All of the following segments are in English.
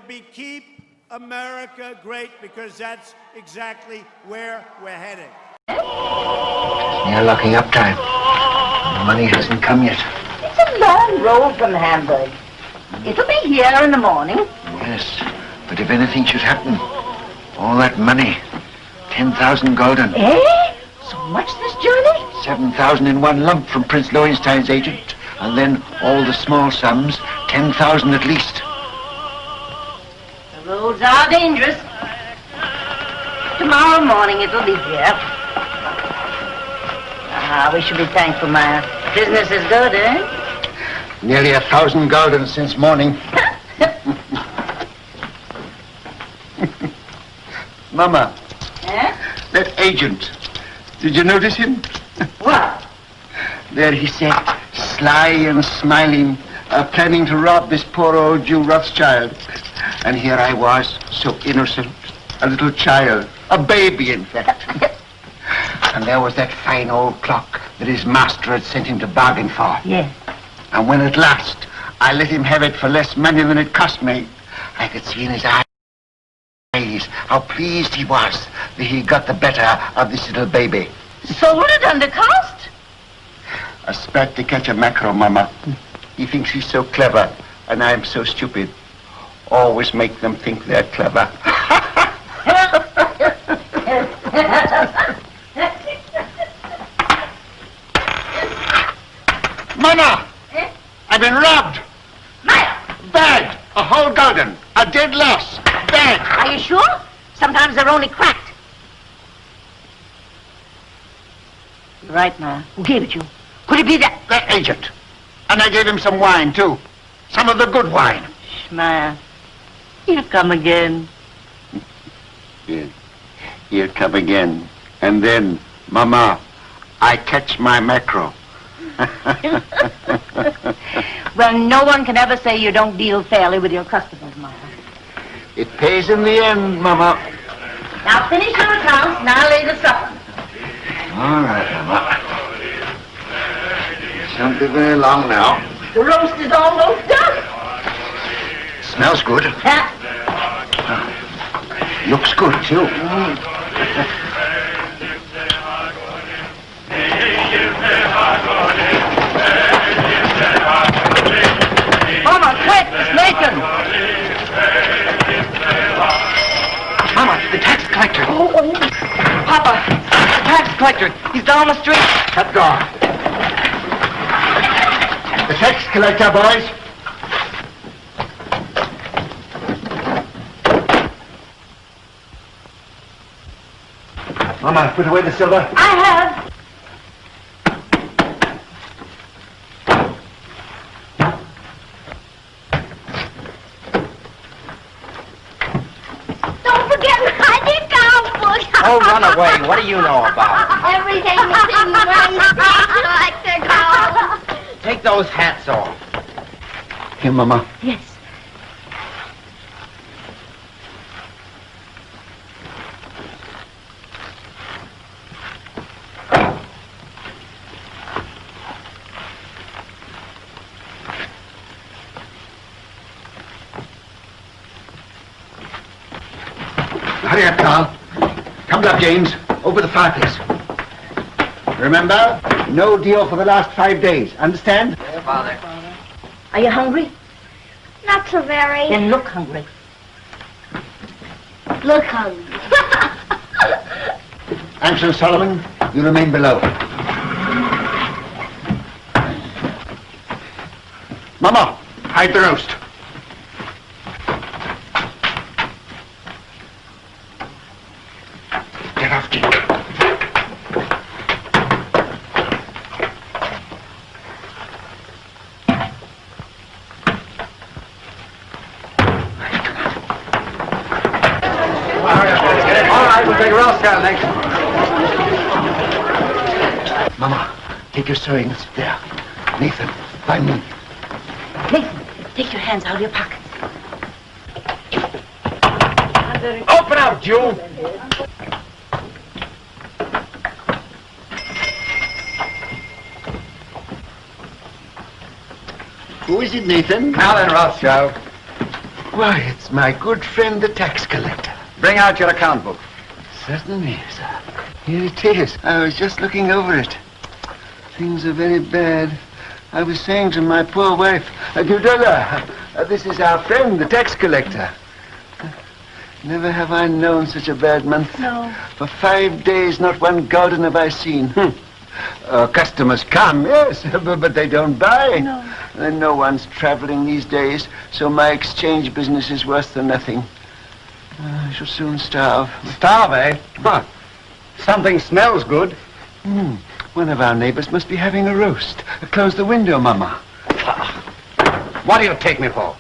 to be keep America great, because that's exactly where we're heading. You're locking up time. The money hasn't come yet. It's a long road from Hamburg. It'll be here in the morning. Yes, but if anything should happen, all that money, 10,000 gulden. Eh? So much this journey? 7,000 in one lump from Prince Lowenstein's agent, and then all the small sums, 10,000 at least. The roads are dangerous. Tomorrow morning it'll be here. Ah, we should be thankful, Maya. Business is good, eh? Nearly 1,000 gulden since morning. Mama. Eh? That agent. Did you notice him? What? There he sat, sly and smiling, planning to rob this poor old Jew Rothschild. And here I was, so innocent, a little child, a baby, in fact. And there was that fine old clock that his master had sent him to bargain for. Yes. And when at last I let him have it for less money than it cost me, I could see in his eyes how pleased he was that he got the better of this little baby. Sold it under cost? A spat to catch a mackerel, Mama. He thinks he's so clever, and I'm so stupid. Always make them think they're clever. Mama! Eh? I've been robbed! Maya! Bad! A whole gulden! A dead loss! Bad! Are you sure? Sometimes they're only cracked. You're right, Maya. Who gave it to you? Could it be that? That agent. And I gave him some wine, too. Some of the good wine. Maya, he'll come again. He'll come again. And then, Mama, I catch my mackerel. Well, no one can ever say you don't deal fairly with your customers, Maya. It pays in the end, Mama. Now finish your accounts and I'll lay the supper. All right, Mama. Shan't be very long now. The roast is almost done. Smells good. Looks good, too. Mama, quick, it's Nathan. Mama, the tax collector. Oh. Papa, the tax collector. He's down the street. Cut door. The tax collector, boys. Mama, put away the silver. I have. Don't forget my account book. Oh, run away. What do you know about it? Everything is in one tax collector. Take those hats off. Here, Mama. Yes. Hurry up, Carl. Come up, James. Over the fireplace. Remember, no deal for the last 5 days. Understand? Yeah, Father. Are you hungry? Not so very. Then look hungry. Look hungry. Anson Solomon, you remain below. Mama, hide the roast. Get off, Jake. All right, we'll take Rothschild next. Mama, take your sewing and sit there. Nathan, find me. Nathan, take your hands out of your pockets. Open up, Jew! Who is it, Nathan? Alan Rothschild. Why, it's my good friend, the tax collector. Bring out your account book. Certainly, sir. Here it is. I was just looking over it. Things are very bad. I was saying to my poor wife, Gudula, this is our friend, the tax collector. Never have I known such a bad month. No. For 5 days, not one garden have I seen. Customers come, yes, but they don't buy. No. And no one's traveling these days, so my exchange business is worse than nothing. I shall soon starve. Starve, eh? Huh. Something smells good. One of our neighbors must be having a roast. Close the window, Mama. What do you take me for?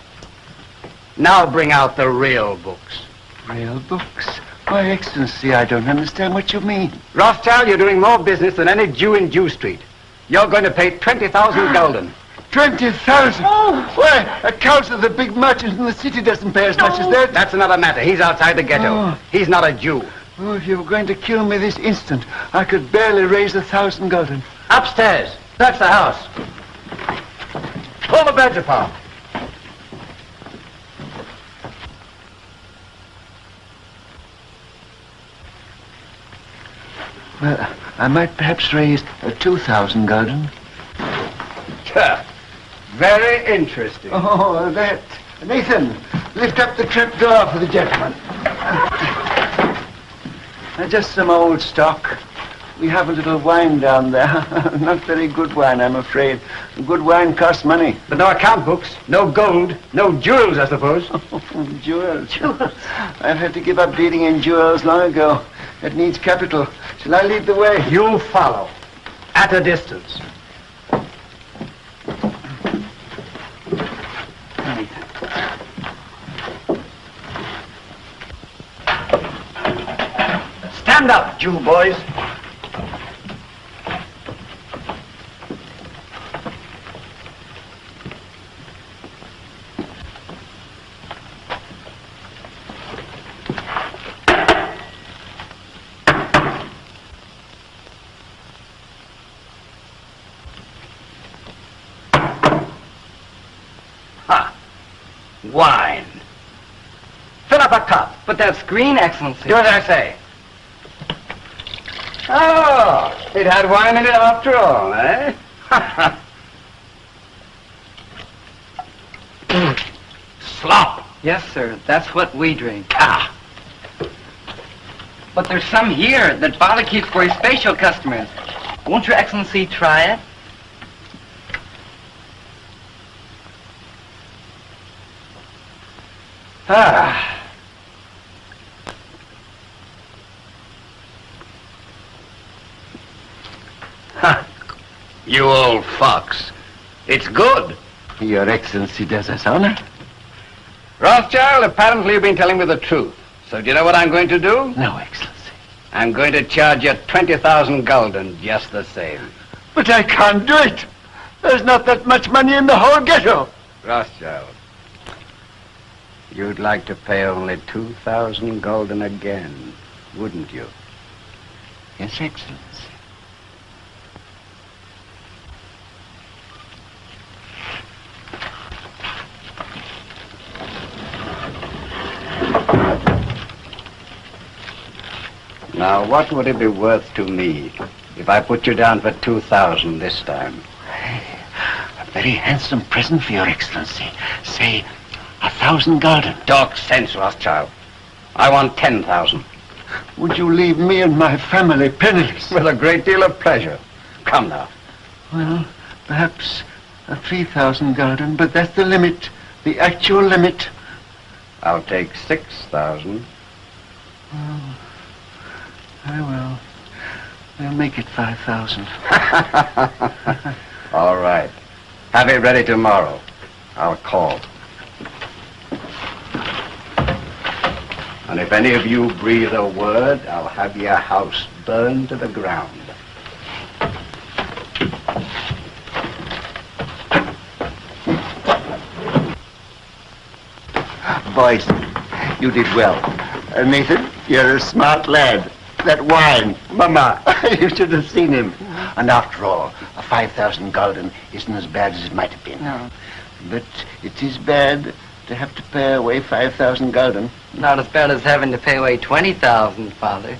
Now bring out the real books. Real books? Why, Excellency, I don't understand what you mean. Rothschild, you're doing more business than any Jew in Jew Street. You're going to pay 20,000 gulden. 20,000? Oh. Why, a council of the big merchants in the city doesn't pay as much as that. That's another matter. He's outside the ghetto. Oh. He's not a Jew. Oh, if you were going to kill me this instant, I could barely raise 1,000 gulden. Upstairs. That's the house. Pull the beds apart. Well, I might perhaps raise 2,000 gulden. Very interesting. Oh, that. Nathan, lift up the trap door for the gentleman. Just some old stock. We have a little wine down there. Not very good wine, I'm afraid. Good wine costs money. But no account books, no gold, no jewels, I suppose. Jewels. I've had to give up dealing in jewels long ago. It needs capital. Shall I lead the way? You follow. At a distance. Stand up, Jew boys. Wine. Fill up a cup. But that's green, Excellency. Do as I say. Oh, it had wine in it after all, eh? Slop. Yes, sir. That's what we drink. Ah. But there's some here that Father keeps for his special customers. Won't Your Excellency try it? Ah. Huh. You old fox. It's good. Your Excellency does us honor. Rothschild, apparently you've been telling me the truth. So do you know what I'm going to do? No, Excellency. I'm going to charge you 20,000 gulden just the same. But I can't do it. There's not that much money in the whole ghetto. Rothschild, you'd like to pay only 2,000 gulden again, wouldn't you? Yes, Excellency. Now, what would it be worth to me if I put you down for 2,000 this time? A very handsome present for Your Excellency. Say, 1,000 gulden. Talk sense, Rothschild. I want 10,000. Would you leave me and my family penniless? With a great deal of pleasure. Come now. Well, perhaps 3,000 gulden, but that's the limit. The actual limit. I'll take 6,000. Oh, I will. We'll make it 5,000. All right. Have it ready tomorrow. I'll call. And if any of you breathe a word, I'll have your house burned to the ground. Boys, you did well. Nathan, you're a smart lad. That wine, Mama, you should have seen him. And after all, 5,000 gulden isn't as bad as it might have been. No. But it is bad to have to pay away 5,000 gulden. Not as bad as having to pay away 20,000, Father.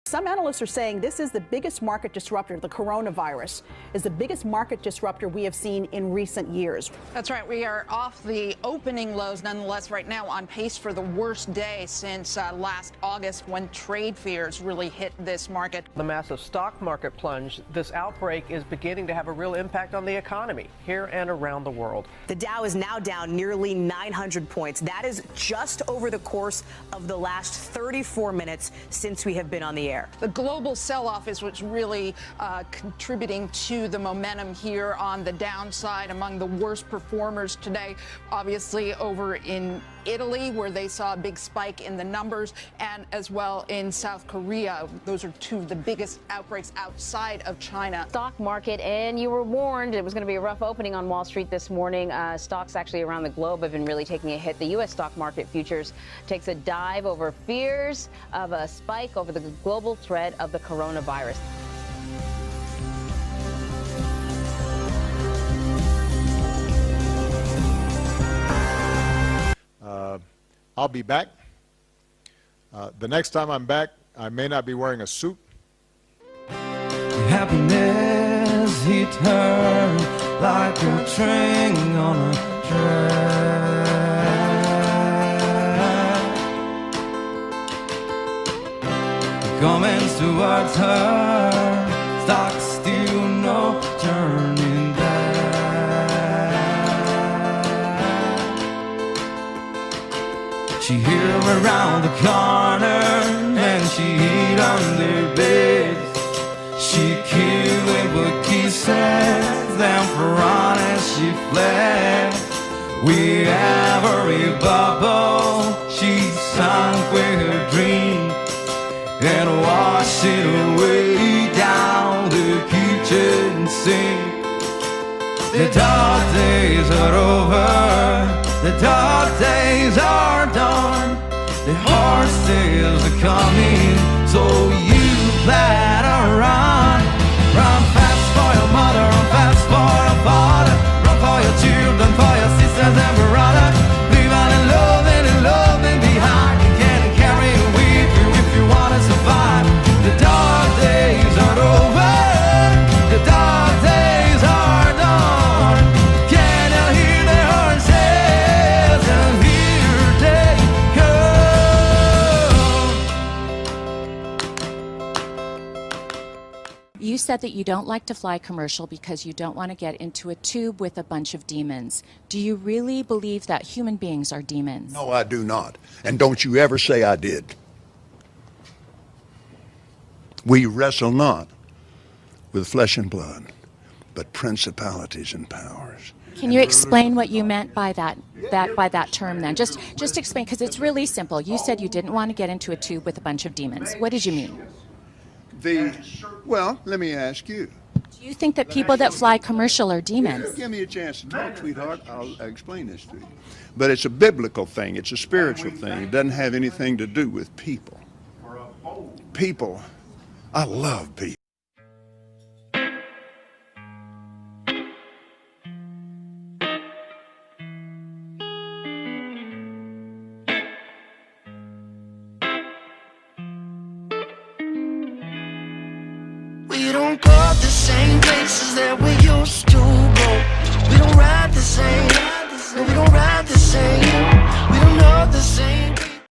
Some analysts are saying this is the biggest market disruptor. The coronavirus is the biggest market disruptor we have seen in recent years. That's right. We are off the opening lows, nonetheless, right now on pace for the worst day since last August when trade fears really hit this market. The massive stock market plunge, this outbreak is beginning to have a real impact on the economy here and around the world. The Dow is now down nearly 900 points. That is just over the course of the last 34 minutes since we have been on the air. The global sell-off is what's really contributing to the momentum here on the downside. Among the worst performers today, obviously over in Italy, where they saw a big spike in the numbers, and as well in South Korea. Those are two of the biggest outbreaks outside of China. Stock market, and you were warned it was going to be a rough opening on Wall Street this morning. Stocks actually around the globe have been really taking a hit. The U.S. stock market futures takes a dive over fears of a spike over the global threat of the coronavirus. I'll be back. The next time I'm back, I may not be wearing a suit. Happiness hit her like a train on a track. Comments towards her, stock still no turning back. She hear around the corner and she hid under beds. She killed with kisses, then for honest she fled. With every bubble she sunk with her dream and washed it away down the kitchen sink. The dark days are over, the dark days are done, the hard days are coming, so you better run. Run fast for your mother, run fast for your father, run for your children, for your sisters and brother. Leave out and loving behind. You can't carry it with you if you want to survive. The dark days are over, the dark days are done. Can you hear the horses and here they come? You said that you don't like to fly commercial because you don't want to get into a tube with a bunch of demons. Do you really believe that human beings are demons? No, I do not. And don't you ever say I did. We wrestle not with flesh and blood, but principalities and powers. Can you explain what you meant by that term then? Just explain, because it's really simple. You said you didn't want to get into a tube with a bunch of demons. What did you mean? Well, let me ask you. Do you think that people that fly commercial are demons? Give me a chance to talk, sweetheart. I'll explain this to you. But it's a biblical thing. It's a spiritual thing. It doesn't have anything to do with people. People, I love people. We don't go the same places that we